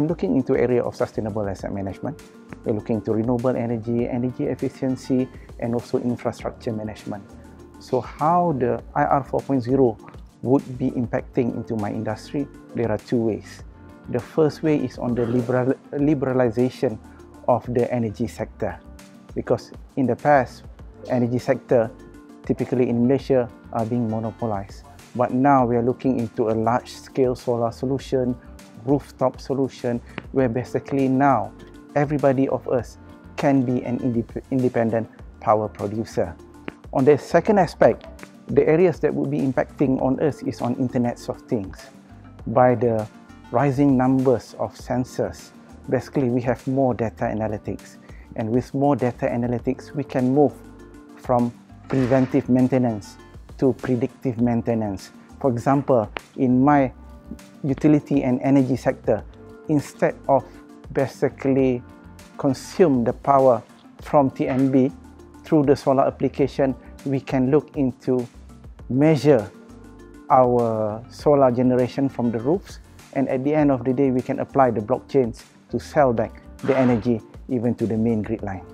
I'm looking into area of sustainable asset management. We're looking into renewable energy, energy efficiency, and also infrastructure management. So how the IR 4.0 would be impacting into my industry? There are two ways. The first way is on the liberalization of the energy sector, because in the past, energy sector typically in Malaysia are being monopolized. But now we are looking into a large-scale solar solution, rooftop solution, where basically now everybody of us can be an independent power producer. On the second aspect, the areas that would be impacting on us is on Internet of Things. By the rising numbers of sensors, basically we have more data analytics. And with more data analytics, we can move from preventive maintenance to predictive maintenance. For example, in my utility and energy sector, instead of basically consume the power from TNB through the solar application, we can look into measure our solar generation from the roofs, and at the end of the day, we can apply the blockchains to sell back the energy even to the main grid line.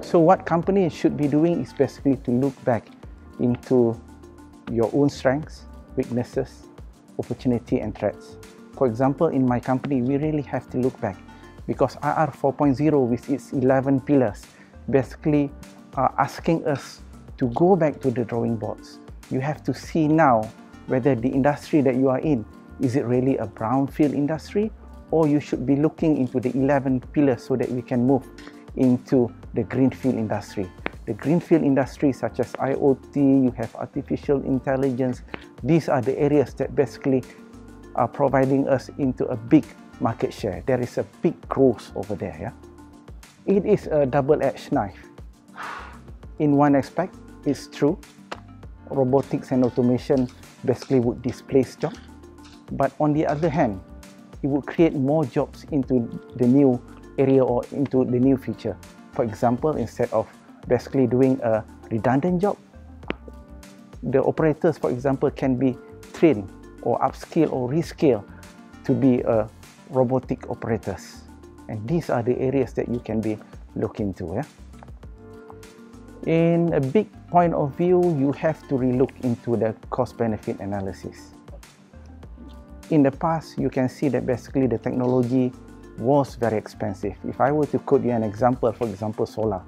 So what companies should be doing is basically to look back into your own strengths, weaknesses, opportunity and threats. For example, in my company, we really have to look back because IR 4.0 with its 11 pillars basically are asking us to go back to the drawing boards. You have to see now whether the industry that you are in, is it really a brownfield industry, or you should be looking into the 11 pillars so that we can move into the greenfield industry. The greenfield industry such as IoT, you have artificial intelligence, these are the areas that basically are providing us into a big market share. There is a big growth over there. Yeah? It is a double-edged knife. In one aspect, it's true, robotics and automation basically would displace jobs. But on the other hand, it would create more jobs into the new area or into the new future. For example, instead of basically doing a redundant job, the operators, for example, can be trained or upskill or reskill to be robotic operators. And these are the areas that you can be looking to. Yeah? In a big point of view, you have to relook into the cost-benefit analysis. In the past, you can see that basically the technology was very expensive. If I were to quote you an example, for example, solar.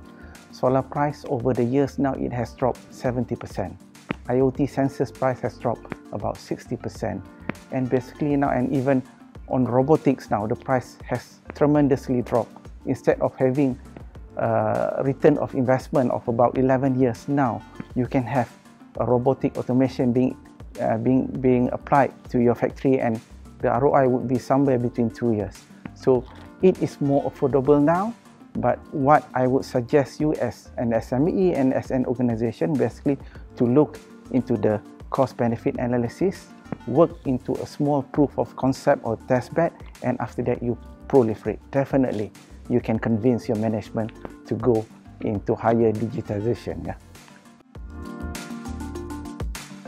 Solar price over the years now, it has dropped 70%. IoT sensors price has dropped about 60%. And basically now, and even on robotics now, the price has tremendously dropped. Instead of having a return of investment of about 11 years now, you can have a robotic automation being applied to your factory, and the ROI would be somewhere between 2 years. So it is more affordable now, but what I would suggest you as an SME and as an organization basically to look into the cost-benefit analysis, work into a small proof of concept or test bed, and after that you proliferate. Definitely, you can convince your management to go into higher digitization. Yeah.